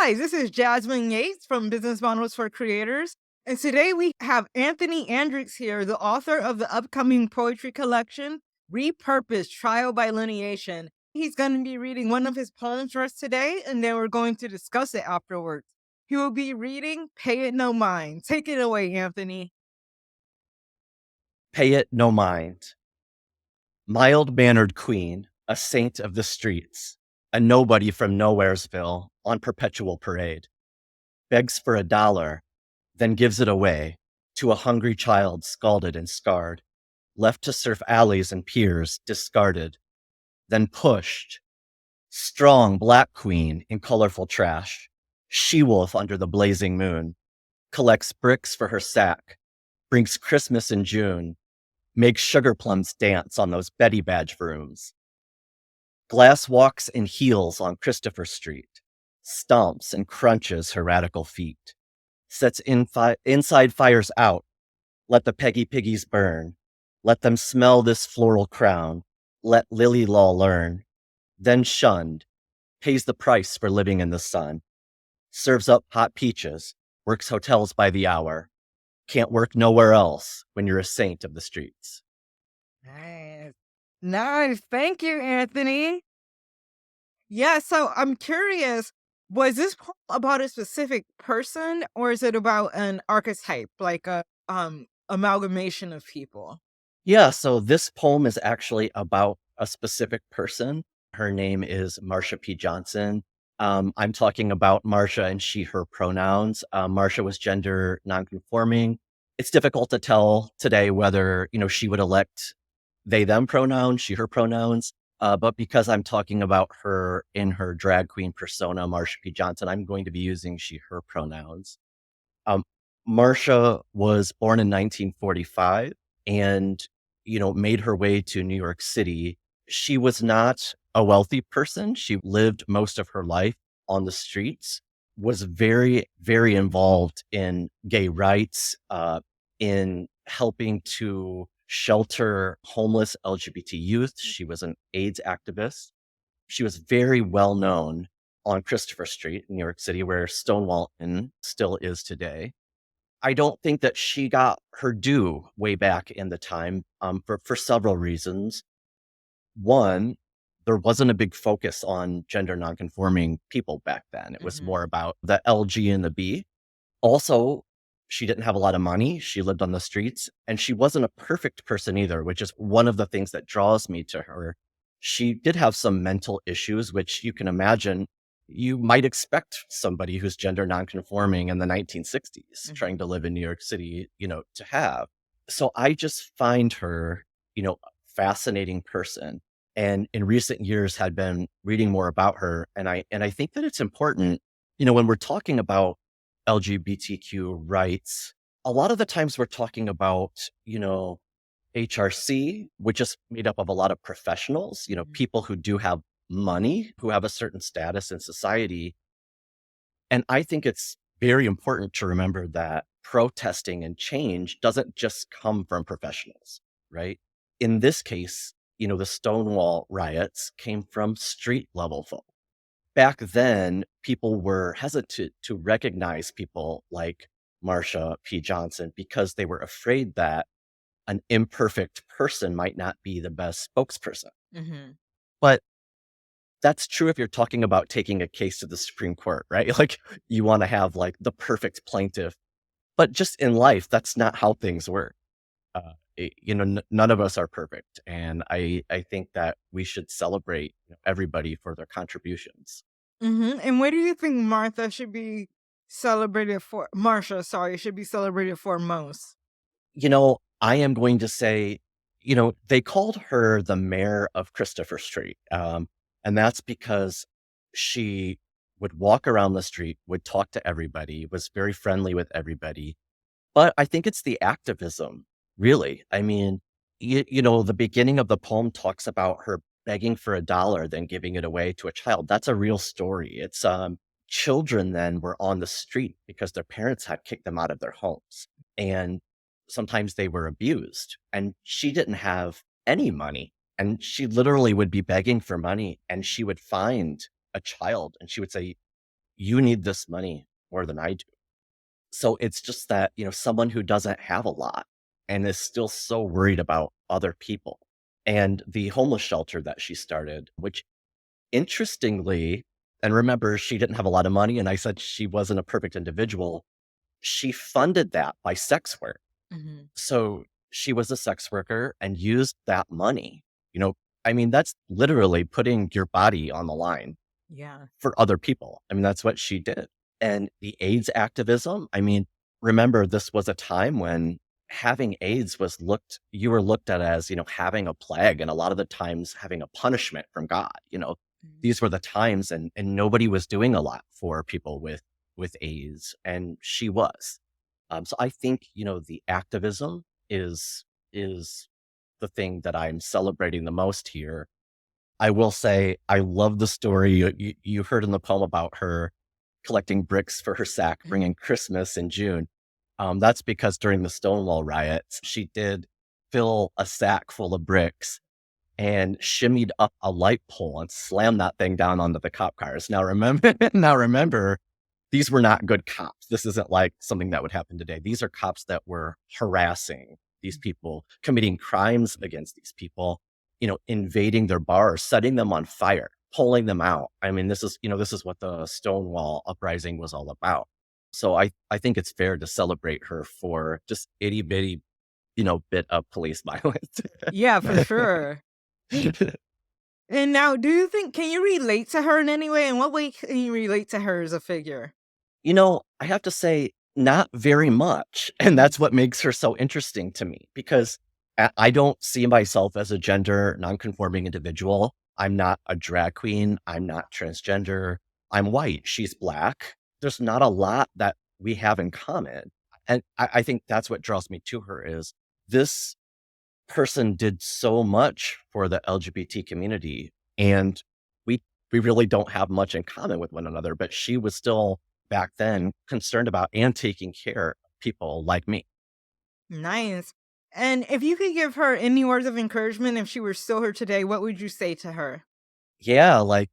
Hi, this is Jasmine Yates from Business Models for Creators. And today we have Anthony Andrix here, the author of the upcoming poetry collection, Repurposed, Trial by Lineation. He's going to be reading one of his poems for us today, and then we're going to discuss it afterwards. He will be reading Pay It No Mind. Take it away, Anthony. Pay it no mind. Mild-mannered queen, a saint of the streets, a nobody from Nowheresville on perpetual parade, begs for $1, then gives it away to a hungry child scalded and scarred, left to surf alleys and piers, discarded, then pushed. Strong black queen in colorful trash, she-wolf under the blazing moon, collects bricks for her sack, brings Christmas in June, makes sugar plums dance on those Betty Badge rooms. Glass walks in heels on Christopher Street, stomps and crunches her radical feet, sets inside fires out, let the Peggy Piggies burn, let them smell this floral crown, let Lily Law learn, then shunned, pays the price for living in the sun, serves up hot peaches, works hotels by the hour, can't work nowhere else when you're a saint of the streets. Nice. Nice. Thank you, Anthony. Yeah, so I'm curious, was this poem about a specific person or is it about an archetype, like a amalgamation of people? Yeah, so this poem is actually about a specific person. Her name is Marsha P. Johnson. I'm talking about Marsha and she, her pronouns. Marsha was gender nonconforming. It's difficult to tell today whether, she would elect they, them pronouns, she, her pronouns. But because I'm talking about her in her drag queen persona, Marsha P. Johnson, I'm going to be using she, her pronouns. Um, Marsha was born in 1945 and, made her way to New York City. She was not a wealthy person. She lived most of her life on the streets, was very, very involved in gay rights, in helping to shelter homeless LGBT youth. She was an AIDS activist. She was very well known on Christopher Street in New York City, where Stonewall Inn still is today. I don't think that she got her due way back in the time, for several reasons. One, there wasn't a big focus on gender nonconforming people back then. It was more about the LG and the B. Also, she didn't have a lot of money. She lived on the streets, and she wasn't a perfect person either, which is one of the things that draws me to her. She did have some mental issues, which you can imagine you might expect somebody who's gender nonconforming in the 1960s trying to live in New York City, to have. So I just find her, a fascinating person. And in recent years had been reading more about her. And I think that it's important, when we're talking about LGBTQ rights, a lot of the times we're talking about, HRC, which is made up of a lot of professionals, people who do have money, who have a certain status in society. And I think it's very important to remember that protesting and change doesn't just come from professionals, right? In this case, the Stonewall riots came from street level folk. Back then, people were hesitant to recognize people like Marsha P. Johnson because they were afraid that an imperfect person might not be the best spokesperson. But that's true if you're talking about taking a case to the Supreme Court, right? Like you want to have like the perfect plaintiff, but just in life, that's not how things work. None of us are perfect. And I think that we should celebrate everybody for their contributions. And what do you think Martha should be celebrated for? Marsha, sorry, should be celebrated for most? I am going to say, they called her the mayor of Christopher Street. And that's because she would walk around the street, would talk to everybody, was very friendly with everybody. But I think it's the activism, really. I mean, the beginning of the poem talks about her begging for $1, then giving it away to a child. That's a real story. It's children then were on the street because their parents had kicked them out of their homes. And sometimes they were abused. And she didn't have any money. And she literally would be begging for money and she would find a child and she would say, you need this money more than I do. So it's just that, someone who doesn't have a lot and is still so worried about other people. And the homeless shelter that she started, which interestingly, and remember, she didn't have a lot of money, and I said she wasn't a perfect individual. She funded that by sex work. Mhm. So she was a sex worker and used that money. You know, I mean, that's literally putting your body on the line Yeah. for other people. I mean, that's what she did. And the AIDS activism, I mean, remember, this was a time when having AIDS you were looked at as, having a plague, and a lot of the times having a punishment from God. Mhm. These were the times, and nobody was doing a lot for people with AIDS, and she was. So I think, the activism is the thing that I'm celebrating the most here. I will say I love the story you heard in the poem about her collecting bricks for her sack, bringing Christmas in June. That's because during the Stonewall riots, she did fill a sack full of bricks and shimmied up a light pole and slammed that thing down onto the cop cars. Now remember, these were not good cops. This isn't like something that would happen today. These are cops that were harassing these people, committing crimes against these people, invading their bars, setting them on fire, pulling them out. I mean, this is what the Stonewall uprising was all about. So I think it's fair to celebrate her for just itty bitty, bit of police violence. Yeah, for sure. And now, can you relate to her in any way? In what way can you relate to her as a figure? I have to say, not very much. And that's what makes her so interesting to me because I don't see myself as a gender nonconforming individual. I'm not a drag queen. I'm not transgender. I'm white. She's black. There's not a lot that we have in common. And I think that's what draws me to her is this person did so much for the LGBT community, and we we really don't have much in common with one another, but she was still back then concerned about and taking care of people like me. Nice. And if you could give her any words of encouragement if she were still here today, what would you say to her? Yeah, like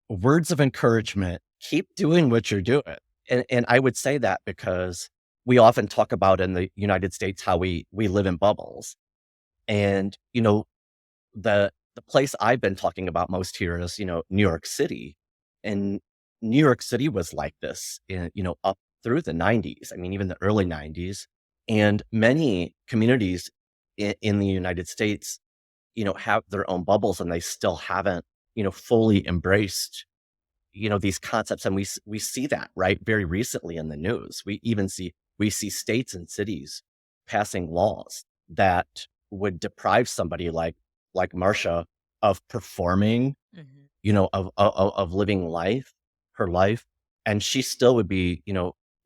words of encouragement, keep doing what you're doing. And I would say that because we often talk about in the United States how we live in bubbles. And, the place I've been talking about most here is, New York City. And New York City was like this up through the 90s. I mean, even the early 90s. And many communities in the United States, have their own bubbles and they still haven't, fully embraced these concepts, and we see that, right, very recently in the news. We see states and cities passing laws that would deprive somebody like Marsha of performing, Mhm. of living her life, and she still would be,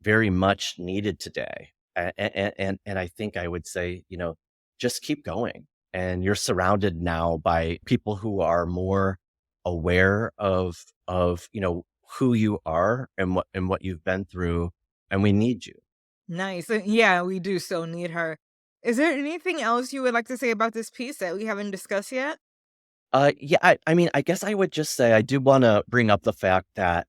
very much needed today. And I think I would say, just keep going. And you're surrounded now by people who are more aware of who you are and what you've been through, and we need you. Nice. Yeah, we do still need her. Is there anything else you would like to say about this piece that we haven't discussed yet? Yeah, I mean, I guess I would just say I do want to bring up the fact that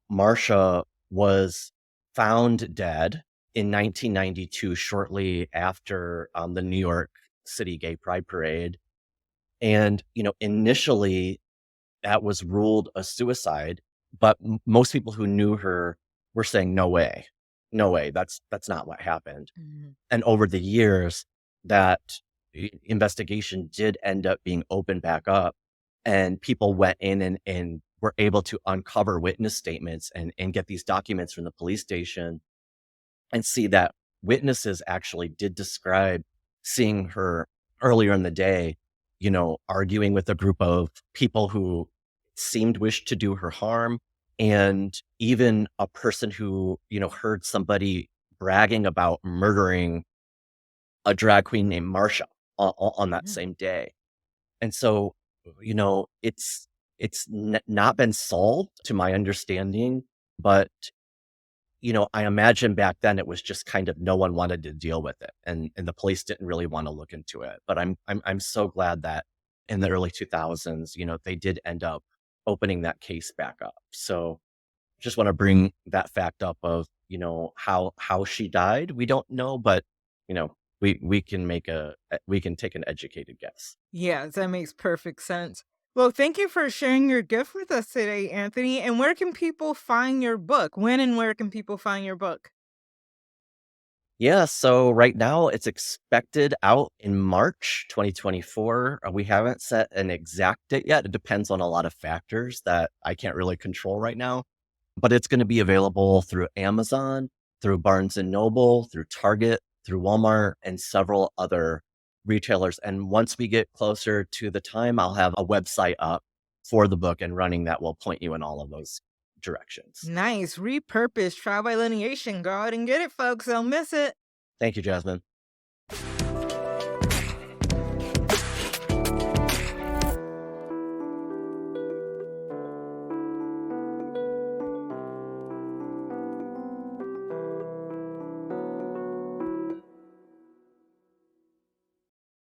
Marsha was found dead in 1992, shortly after the New York City Gay Pride Parade, and initially that was ruled a suicide, but most people who knew her were saying, "No way. No way. That's not what happened." Mhm. And over the years, that investigation did end up being opened back up, and people went in and were able to uncover witness statements and get these documents from the police station and see that witnesses actually did describe seeing her earlier in the day, arguing with a group of people who seemed wish to do her harm. And even a person who, heard somebody bragging about murdering a drag queen named Marsha on that Yeah. same day. And so, it's not been solved to my understanding, but I imagine back then it was just kind of no one wanted to deal with it, and the police didn't really want to look into it. But I'm so glad that in the early 2000s, they did end up opening that case back up. So just want to bring that fact up of, how she died. We don't know, but you know, we can we can take an educated guess. Yeah, that makes perfect sense. Well, thank you for sharing your gift with us today, Anthony. And where can people find your book? When and where can people find your book? Yeah, so right now it's expected out in March 2024. We haven't set an exact date yet. It depends on a lot of factors that I can't really control right now, but it's going to be available through Amazon, through Barnes and Noble, through Target, through Walmart, and several other retailers. And once we get closer to the time, I'll have a website up for the book and running that will point you in all of those directions. Nice. Repurpose. Trial by lineation. Go out and get it, folks. Don't miss it. Thank you, Jasmine.